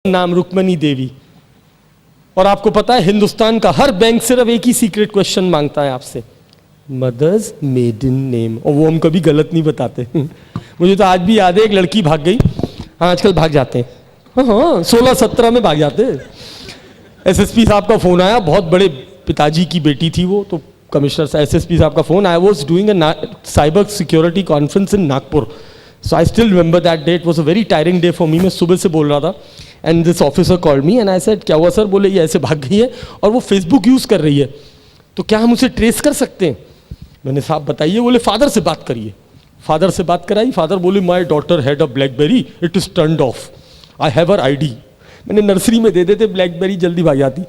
नाम रुक्मणी देवी। और आपको पता है हिंदुस्तान का हर बैंक सिर्फ एक ही सीक्रेट क्वेश्चन मांगता है आपसे, मदर्स मेडन नेम, और वो हम कभी गलत नहीं बताते। मुझे तो आज भी याद है, एक लड़की भाग गई, हाँ आजकल भाग जाते हैं, हाँ 16-17 में भाग जाते हैं। एसएसपी साहब का फोन आया, बहुत बड़े पिताजी की बेटी थी वो, तो कमिश्नर साहब एसएसपी साहब का phone, I was doing a cyber security conference in Nagpur, so I still remember that day, it was a very tiring day for me. मैं सुबह से बोल रहा था and this officer called me and I said क्या हुआ sir? बोले ये ऐसे भाग गई है और वो फेसबुक यूज कर रही है, तो क्या हम उसे ट्रेस कर सकते हैं? मैंने साहब बताइए। बोले फादर से बात करिए। फादर से बात कराई, फादर बोले my daughter had a blackberry, it is turned of, I have her ID. मैंने नर्सरी में दे देते ब्लैकबेरी, जल्दी भाग जाती।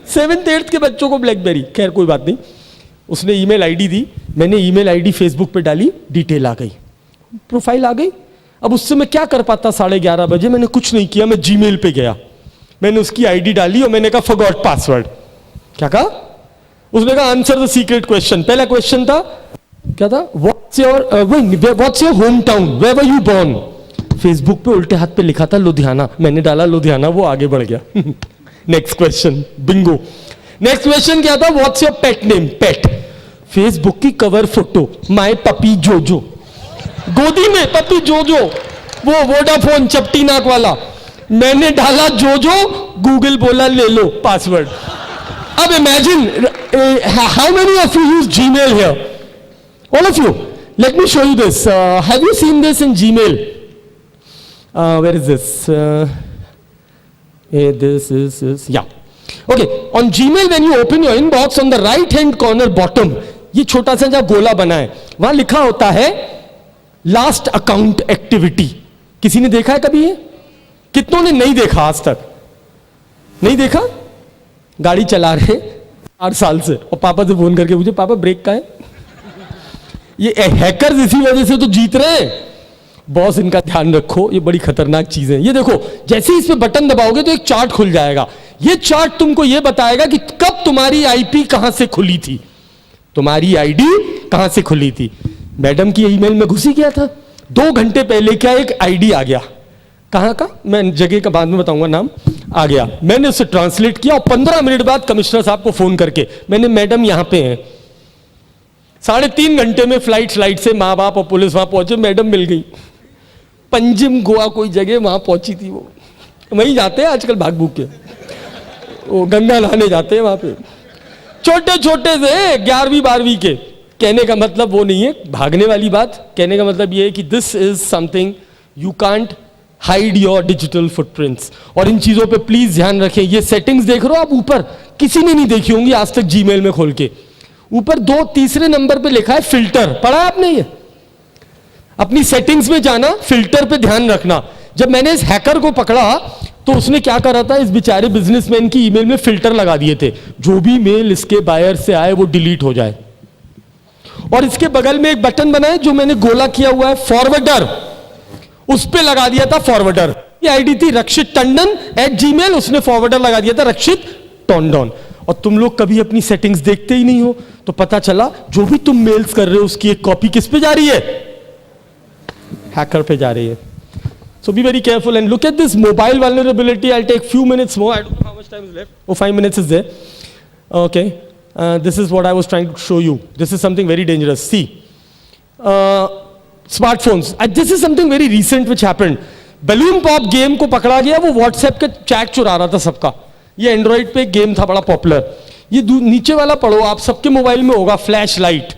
7th-8th के बच्चों को ब्लैकबेरी, खैर कोई बात नहीं। उसने ईमेल आईडी दी, मैंने ईमेल आईडी फेसबुक पे डाली, डिटेल आ गई, प्रोफाइल आ गई। अब उससे मैं क्या कर पाता? 11:30 बजे मैंने कुछ नहीं किया, मैं जीमेल पे गया, मैंने उसकी आईडी डाली और मैंने कहा फॉरगॉट पासवर्ड। क्या कहा? उसने कहा आंसर द सीक्रेट क्वेश्चन। पहला क्वेश्चन था क्या था? What's your home town, where were you born? Facebook पे उल्टे हाथ पे लिखा था लुधियाना, मैंने डाला लुधियाना, वो आगे बढ़ गया। Next question, Bingo. Next question क्या था? What's your pet name? Pet. Facebook की कवर फोटो, माय पपी जोजो, गोदी में पपी जोजो, वो वोडाफोन चपटी नाक वाला। मैंने डाला जोजो, गूगल बोला ले लो पासवर्ड। अब imagine how many of you use Gmail here? All of you. Let me show you this. Have you seen this in Gmail? Where is this? This is yeah. Okay, on Gmail when you open your inbox, on the right hand corner bottom, ये छोटा सा जहाँ गोला बना है, वहां लिखा होता है लास्ट अकाउंट एक्टिविटी। किसी ने देखा है कभी ये? कितनों ने नहीं देखा आज तक? नहीं देखा? गाड़ी चला रहे 8 साल से और पापा से फोन करके पूछे पापा ब्रेक का है? ये हैकर्स इसी वजह से तो जीत रहे हैं। बॉस इनका ध्यान रखो, ये बड़ी खतरनाक चीज है। ये देखो, जैसे ही इस पे बटन दबाओगे तो एक चार्ट खुल जाएगा। ये चार्ट तुमको ये बताएगा कि कब तुम्हारी आईपी कहां से खुली थी, तुम्हारी आईडी कहां से खुली थी। मैडम की ईमेल में घुसी गया था 2 घंटे पहले, क्या एक आईडी आ गया, कहां का मैं जगह का बाद में बताऊंगा नाम, आ गया। मैंने उसे ट्रांसलेट किया और 15 मिनट बाद कमिश्नर साहब को फोन करके मैंने, मैडम यहां पे हैं। 3.5 घंटे में फ्लाइट से माँ बाप और पुलिस वहां पहुंचे, मैडम मिल गई। पंजिम गोवा कोई जगह, वहां पहुंची थी वो। वहीं जाते हैं आजकल भाग भूग के, वो गंगा नहाने जाते हैं वहां पे, छोटे छोटे से 11वीं-12वीं के। कहने का मतलब वो नहीं है भागने वाली बात, कहने का मतलब ये है कि this is something you can't hide your digital footprints. और इन चीजों पे प्लीज ध्यान रखें। ये सेटिंग्स देख रहे हो आप ऊपर, किसी ने नहीं देखी होंगी आज तक जीमेल में खोल के। ऊपर 2-3 नंबर पे लिखा है फिल्टर, पढ़ा आपने? ये अपनी सेटिंग्स में जाना, फिल्टर पे ध्यान रखना। जब मैंने इस हैकर को पकड़ा तो उसने क्या करा था, इस बेचारे बिजनेसमैन की ईमेल में फिल्टर लगा दिए थे, जो भी मेल इसके बायर से आए वो डिलीट हो जाए। और इसके बगल में एक बटन बना है जो मैंने गोला किया हुआ है, फॉरवर्डर, उस पे लगा दिया था फॉरवर्डर। ये आईडी थी रक्षित टंडन @gmail, उसने फॉरवर्डर लगा दिया था रक्षित टंडन। और तुम लोग कभी अपनी सेटिंग्स देखते ही नहीं हो, तो पता चला जो भी तुम मेल्स कर रहे हो उसकी एक कॉपी किस पे जा रही है? हैकर पे जा रही है। So be very careful and look at this mobile vulnerability. I'll take few minutes more. I don't know how much time is left. Oh, 5 minutes is there. Okay. This is what I was trying to show you. This is something very dangerous. See, smartphones. This is something very recent which happened. Balloon Pop game को पकड़ा गया, वो WhatsApp के chat चुरा रहा था सबका। ये Android पे गेम था बड़ा पॉपुलर। ये नीचे वाला पढ़ो आप, सबके मोबाइल में होगा, फ्लैश लाइट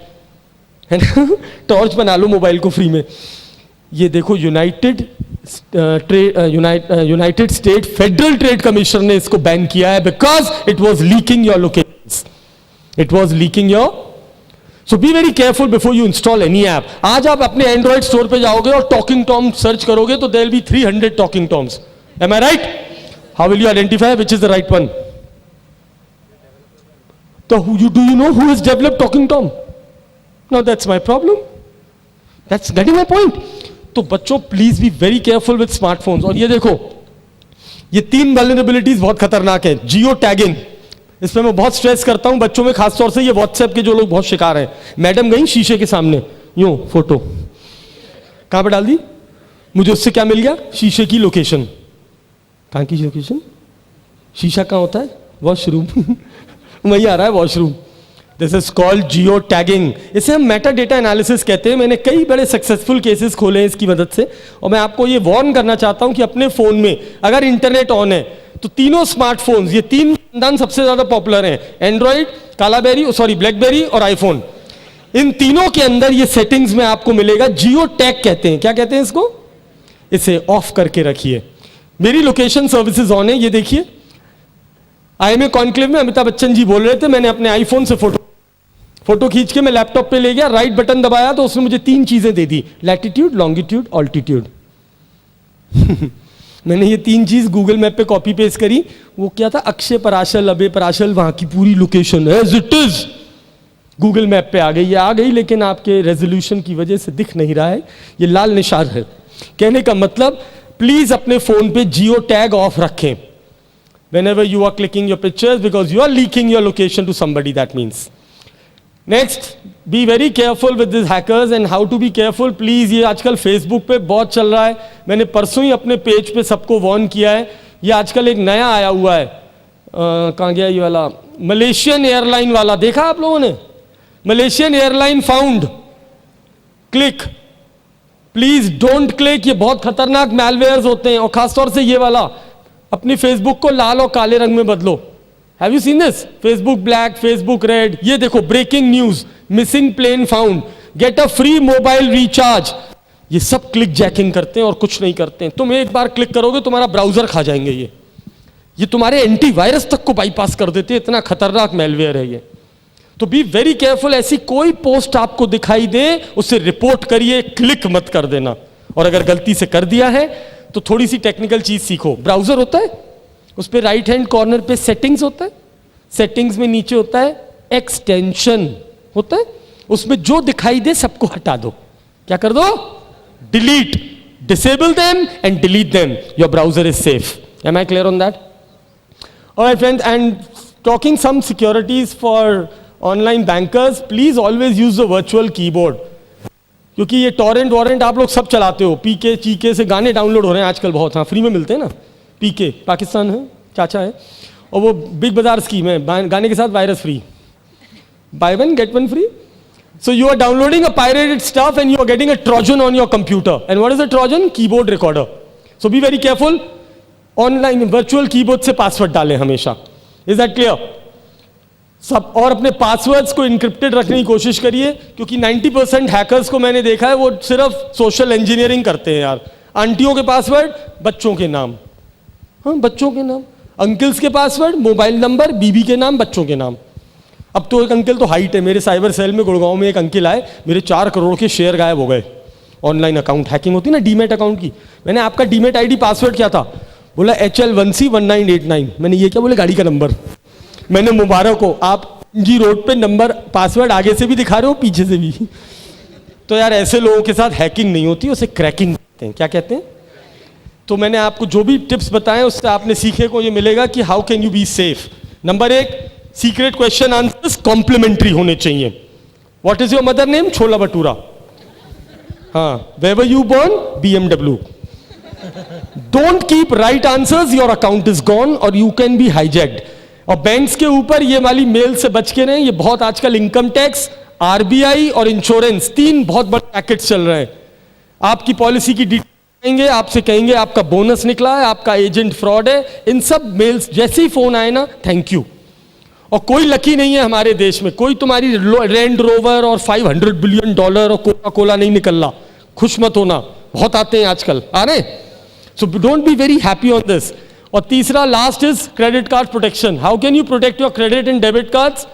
है ना, टॉर्च बना लो मोबाइल को फ्री में। ये देखो United state federal trade commission ने इसको बैन किया है because it was leaking your locations, it was leaking your. So be very careful before you install any app. आज आप अपने एंड्रॉइड स्टोर पे जाओगे और टॉकिंग टॉम सर्च करोगे तो there will be 300 talking Toms. Am I right? How will you identify which is the right one? तो do you know who has developed talking tom? Now that's my problem. That's getting my point. तो बच्चों please be very careful with smartphones. और ये देखो, ये 3 vulnerabilities बहुत खतरनाक है। जियो टैगिंग, इस पर मैं बहुत स्ट्रेस करता हूं बच्चों में, खासतौर से ये व्हाट्सएप के जो लोग बहुत शिकार हैं। मैडम गई शीशे के सामने, यूं फोटो कहां पे डाल दी, मुझे उससे क्या मिल गया? शीशे की लोकेशन। कहाँ की लोकेशन? शीशा कहाँ होता है? वॉशरूम। वही आ रहा है washroom. This is called geo tagging. इसे हम मेटा डेटा एनालिसिस कहते हैं। मैंने कई बड़े सक्सेसफुल केसेस खोले हैं इसकी मदद से, और मैं आपको ये वार्न करना चाहता हूं कि अपने फोन में अगर इंटरनेट ऑन है तो तीनों स्मार्टफोन्स, ये तीन खानदान सबसे ज्यादा पॉपुलर हैं, एंड्रॉइड, ब्लैकबेरी और आईफोन। इन तीनों के अंदर ये सेटिंग्स में आपको मिलेगा, जियो टैग कहते हैं। क्या कहते हैं इसको? इसे ऑफ करके रखिए। मेरी लोकेशन सर्विसेज ऑन है, ये देखिए। IMA कॉन्क्लेव में अमिताभ बच्चन जी बोल रहे थे, मैंने अपने आईफोन से फोटो खींच के मैं लैपटॉप पे ले गया, राइट बटन दबाया तो उसने मुझे 3 चीजें दे दी, लैटिट्यूड, लॉन्गिट्यूड, ऑल्टीट्यूड। मैंने ये 3 चीज गूगल मैप पे कॉपी पेस्ट करी। वो क्या था? अक्षय पराशल, अबे पराशल, वहां की पूरी location as it is Google map पे आ गई। ये आ गई, लेकिन आपके रेजोल्यूशन की वजह से दिख नहीं रहा है, ये लाल निशान है। कहने का मतलब, प्लीज अपने फोन पे जियो टैग ऑफ रखें whenever you are clicking your pictures, because you are leaking your location to somebody, that means. Next, be very careful with these hackers and how to be careful. Please, ये आजकल Facebook पे बहुत चल रहा है। मैंने परसों ही अपने पेज पे सबको वार्न किया है। ये आजकल एक नया आया हुआ है, कहाँ गया ये वाला? मलेशियन एयरलाइन वाला, देखा आप लोगों ने? Malaysian airline found, click, please don't click. ये बहुत खतरनाक मैलवेयर्स होते हैं, और खासतौर से ये वाला। अपनी फेसबुक को लाल और काले रंग में बदलो। Have you seen this? Facebook black, Facebook red. ये देखो, breaking news, missing plane found, get a free mobile recharge. ये सब क्लिक जैकिंग करते हैं और कुछ नहीं करते हैं। तुम एक बार क्लिक करोगे, तुम्हारा ब्राउजर खा जाएंगे ये तुम्हारे एंटीवायरस तक को बाईपास कर देते हैं। इतना खतरनाक मेलवेयर है ये। तो बी वेरी केयरफुल। ऐसी कोई पोस्ट आपको दिखाई दे, उसे रिपोर्ट करिए, क्लिक मत कर देना। और अगर गलती से कर दिया है तो थोड़ी सी टेक्निकल चीज सीखो। ब्राउजर होता है, उस पर राइट हैंड कॉर्नर पे सेटिंग्स होता है, सेटिंग्स में नीचे होता है एक्सटेंशन होता है, उसमें जो दिखाई दे सबको हटा दो। क्या कर दो? Delete, disable them and delete them. Your browser is safe. Am I clear on that? Alright friends, and talking some securities for online bankers, please always use the virtual keyboard. क्योंकि ये टॉरेंट वॉरेंट आप लोग सब चलाते हो, पीके चीके से गाने download हो रहे हैं आजकल बहुत। हाँ, फ्री में मिलते हैं ना, पीके पाकिस्तान है, चाचा है, और वो बिग बाजार स्कीम है, गाने के साथ virus free, buy one get one free. So you are downloading a pirated stuff and you are getting a trojan on your computer. And what is a trojan? Keyboard recorder. So be very careful. Online virtual keyboard से password डालें हमेशा। Is that clear? सब, और अपने passwords को encrypted रखने की कोशिश करिए, क्योंकि 90% हैकर्स को मैंने देखा है वो सिर्फ सोशल इंजीनियरिंग करते हैं यार। आंटियों के पासवर्ड बच्चों के नाम, हाँ बच्चों के नाम, अंकल्स के पासवर्ड मोबाइल नंबर, बीबी के नाम, बच्चों के नाम। अब तो एक अंकल तो हाइट है, मेरे साइबर सेल में गुड़गांव में एक अंकल आए, मेरे 4 करोड़ के शेयर गायब हो गए। ऑनलाइन अकाउंट हैकिंग होती ना, डीमेट अकाउंट की। मैंने आपका डीमेट आईडी पासवर्ड क्या था? बोला HL1C1989। मैंने ये क्या? बोले गाड़ी का नंबर। मैंने मुबारक हो, आप जी रोड पे नंबर पासवर्ड आगे से भी दिखा रहे हो, पीछे से भी। तो यार ऐसे लोगों के साथ हैकिंग नहीं होती, उसे क्रैकिंग कहते हैं। क्या कहते हैं? तो मैंने आपको जो भी टिप्स बताए उससे आपने सीखे को ये मिलेगा कि how can you be safe. Number 1, secret question answers complementary होने चाहिए। What is your mother name? Chola bhatura. हाँ, where were you born? BMW। Don't keep right answers, your account is gone और यू कैन बी हाईजैक्ड। और banks के ऊपर ये वाली mail से बच के रहें। ये बहुत आजकल इनकम टैक्स, RBI और इंश्योरेंस, 3 बहुत बड़े पैकेट्स चल रहे हैं। आपकी पॉलिसी की डिटेल आएंगे, आपसे कहेंगे आपका बोनस निकला है, आपका एजेंट फ्रॉड है। इन सब मेल्स जैसे ही फोन आए ना, थैंक यू। और कोई लकी नहीं है हमारे देश में, कोई तुम्हारी रेंज रोवर और $500 बिलियन और कोका कोला नहीं निकल रहा। खुश मत होना, बहुत आते हैं आजकल, आ रहे। So don't be very happy on this. और तीसरा, last is credit card protection. How can you protect your credit and debit cards?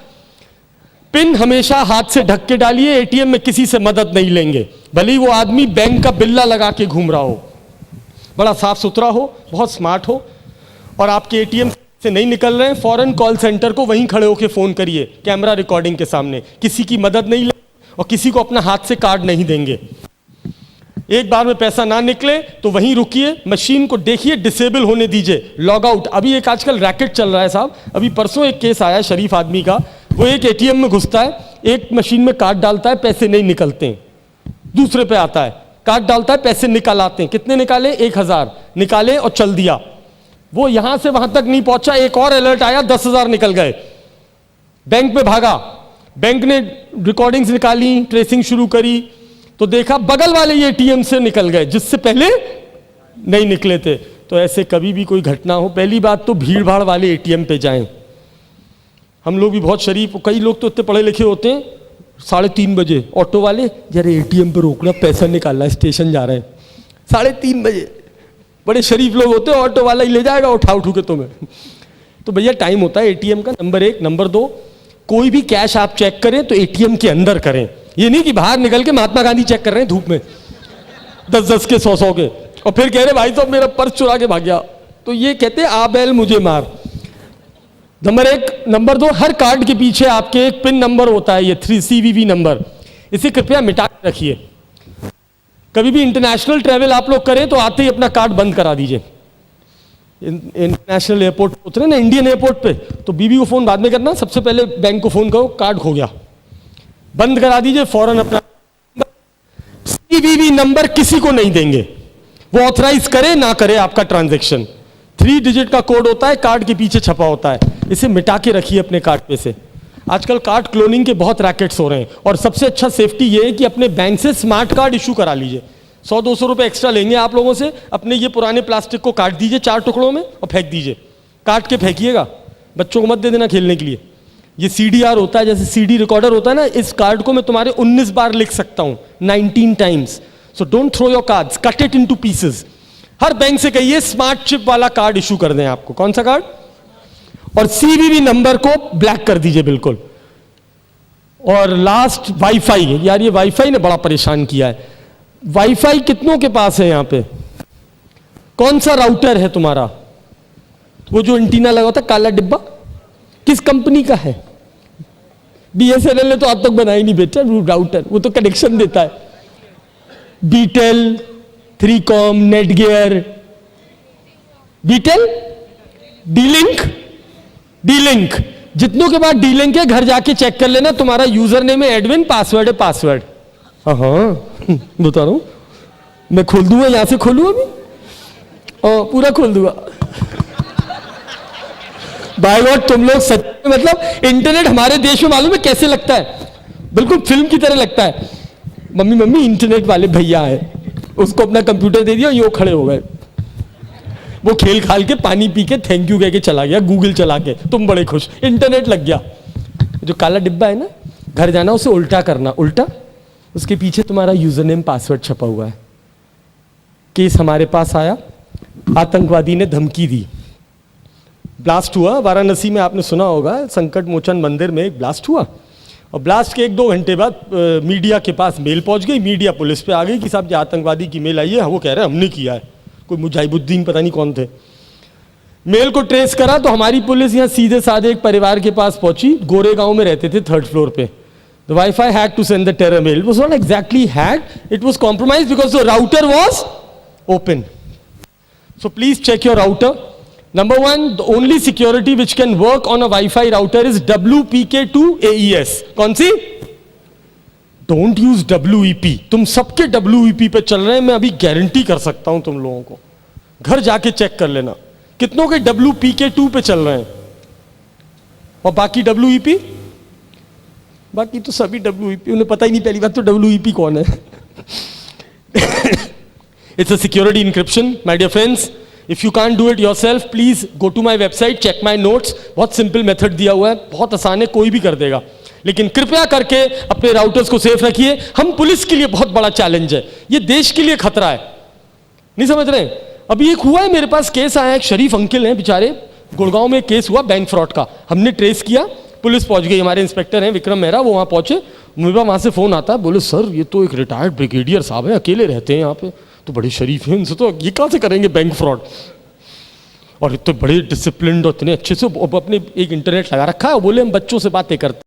Pin हमेशा हाथ से ढक के डालिए। एटीएम में किसी से मदद नहीं लेंगे, भले ही वो आदमी बैंक का बिल्ला लगा के घूम रहा हो, बड़ा साफ सुथरा हो, बहुत स्मार्ट हो, और आपके एटीएम से नहीं निकल रहे हैं, फौरन कॉल सेंटर को वहीं खड़े होकर फोन करिए, कैमरा रिकॉर्डिंग के सामने। किसी की मदद नहीं लेंगे और किसी को अपना हाथ से कार्ड नहीं देंगे। एक बार में पैसा ना निकले तो वहीं रुकिए, मशीन को देखिए, डिसेबल होने दीजिए, लॉग आउट। अभी एक आजकल रैकेट चल रहा है साहब, अभी परसों एक केस आया शरीफ आदमी का। वो एक एटीएम में घुसता है, एक मशीन में कार्ड डालता है, पैसे नहीं निकलते हैं, दूसरे पे आता है, कार्ड डालता है, पैसे निकाल आते हैं। कितने निकाले? 1000 निकाले और चल दिया। वो यहां से वहां तक नहीं पहुंचा, एक और अलर्ट आया, 10,000 निकल गए। बैंक पे भागा, बैंक ने रिकॉर्डिंग्स निकाली, ट्रेसिंग शुरू करी, तो देखा बगल वाले एटीएम से निकल गए जिससे पहले नहीं निकले थे। तो ऐसे कभी भी कोई घटना हो, पहली बात तो भीड़ भाड़ वाले एटीएम पे जाएं। हम लोग भी बहुत शरीफ, कई लोग तो इतने पढ़े लिखे होते हैं, 3:30 बजे ऑटो वाले, जरा एटीएम पे रोकना, पैसा निकालना है, स्टेशन जा रहे हैं, 3:30 बजे। बड़े शरीफ लोग होते हैं, ऑटो वाला ही ले जाएगा उठा उठू के तुम्हें। तो भैया टाइम होता है एटीएम का, नंबर 1। नंबर 2, कोई भी कैश आप चेक करें तो एटीएम के अंदर करें। ये नहीं कि बाहर निकल के महात्मा गांधी चेक कर रहे हैं धूप में 10-10 के 100-100 के, और फिर कह रहे भाई साहब मेरा पर्स चुरा के भाग गया। तो ये कहते हैं आ बैल मुझे मार। नंबर 1। नंबर 2, हर कार्ड के पीछे आपके एक पिन नंबर होता है, ये 3 CVV नंबर, इसे कृपया मिटा के रखिए। कभी भी इंटरनेशनल ट्रैवल आप लोग करें तो आते ही अपना कार्ड बंद करा दीजिए। इंटरनेशनल एयरपोर्ट उतरे ना, इंडियन एयरपोर्ट पे, तो बीबी को फोन बाद में करना, सबसे पहले बैंक को फोन करो, कार्ड खो गया, बंद करा दीजिए फौरन अपना। CVV नंबर किसी को नहीं देंगे, वो ऑथराइज करे ना करे आपका ट्रांजैक्शन। 3 डिजिट का कोड होता है, कार्ड के पीछे छपा होता है, इसे मिटा के रखिए अपने कार्ड पे से। आजकल कार्ड क्लोनिंग के बहुत रैकेट्स हो रहे हैं, और सबसे अच्छा सेफ्टी ये है कि अपने बैंक से स्मार्ट कार्ड इशू करा लीजिए। 100-200 रुपए एक्स्ट्रा लेंगे आप लोगों से, अपने ये पुराने प्लास्टिक को काट दीजिए 4 टुकड़ों में और फेंक दीजिए, काट के फेंकिएगा, बच्चों को मत दे देना खेलने के लिए। ये CDR होता है, जैसे CD रिकॉर्डर होता है ना, इस कार्ड को मैं तुम्हारे 19 बार लिख सकता हूं, 19 times. So don't throw your cards, cut it into pieces. हर बैंक से कहिए स्मार्ट चिप वाला कार्ड इशू कर दें आपको। कौन सा कार्ड? और CVV नंबर को ब्लैक कर दीजिए बिल्कुल। और लास्ट, वाईफाई। यार ये वाईफाई ने बड़ा परेशान किया है। वाईफाई कितनों के पास है यहां पे? कौन सा राउटर है तुम्हारा? वो जो एंटीना लगा होता है काला डिब्बा, किस कंपनी का है? BSNL ने तो आज तक बनाई नहीं बेटा राउटर, वो तो कनेक्शन देता है। बीटेल, 3Com, नेटगियर, बीटेल, डी-लिंक। जितनों के बाद डी-लिंक है घर जाके चेक कर लेना, तुम्हारा यूजर नेम है एडविन, पासवर्ड है पासवर्ड। हाँ बता रहा हूं, मैं खोल दूंगा, यहां से खोलूंगा अभी और पूरा खोल दूंगा। बाय गॉड तुम लोग सच, मतलब इंटरनेट हमारे देश में मालूम है कैसे लगता है? बिल्कुल फिल्म की तरह लगता है। मम्मी इंटरनेट वाले भैया है, उसको अपना कंप्यूटर दे दिया, यो खड़े हो गए, वो खेल खाल के पानी पी के थैंक यू कह के चला गया, गूगल चला के, तुम बड़े खुश, इंटरनेट लग गया। जो काला डिब्बा है ना, घर जाना उसे उल्टा करना, उल्टा, उसके पीछे तुम्हारा यूजर नेम पासवर्ड छपा हुआ है। केस हमारे पास आया, आतंकवादी ने धमकी दी, ब्लास्ट हुआ वाराणसी में, आपने सुना होगा, संकट मोचन मंदिर में एक ब्लास्ट हुआ, और ब्लास्ट के 1-2 घंटे बाद मीडिया के पास मेल पहुंच गई, मीडिया पुलिस पे आ गई कि साहब ये आतंकवादी की मेल आई है, वो कह रहे हैं हमने किया है, कोई मुजाहिबुद्दीन पता नहीं कौन थे। मेल को ट्रेस करा तो हमारी पुलिस यहाँ सीधे साधे एक परिवार के पास पहुंची, गोरेगांव में रहते थे, 3rd फ्लोर पे। The Wi-Fi hacked to send the terror mail. It was not exactly hacked, it was compromised because the router was open. So please check your router. Number 1, the only security which can work on a Wi-Fi router is WPK2 AES. कौन सी? Don't use WEP. तुम सबके WEP पे चल रहे हैं, मैं अभी guarantee कर सकता हूं तुम लोगों को, घर जाके चेक कर लेना कितनों के WPK2 पे चल रहे हैं, और बाकी WEP, बाकी तो सभी WEP, उन्हें पता ही नहीं पहली बात तो WEP कौन है। It's a security encryption, my dear friends. If you can't do it yourself, please go to my website, check my notes. बहुत सिंपल मेथड दिया हुआ है, बहुत आसान है, कोई भी कर देगा। लेकिन कृपया करके अपने राउटर्स को सेफ रखिए। हम पुलिस के लिए बहुत बड़ा चैलेंज है, ये देश के लिए खतरा है, नहीं समझ रहे? अभी एक हुआ है, मेरे पास केस आया, एक शरीफ अंकल हैं बेचारे, गुड़गांव में केस हुआ बैंक फ्रॉड का, हमने ट्रेस किया, पुलिस पहुंच गई, हमारे इंस्पेक्टर हैं विक्रम मेहरा, वो वहां पहुंचे, मुझे वहां से फोन आता है, बोले सर ये तो एक रिटायर्ड ब्रिगेडियर साहब है, अकेले रहते हैं यहाँ पे, तो बड़े शरीफ हैं, इनसे तो ये कहाँ से करेंगे बैंक फ्रॉड, और इतने बड़े डिसिप्लिन्ड और इतने अच्छे से अपने एक इंटरनेट लगा रखा है, बोले हम बच्चों से बातें करते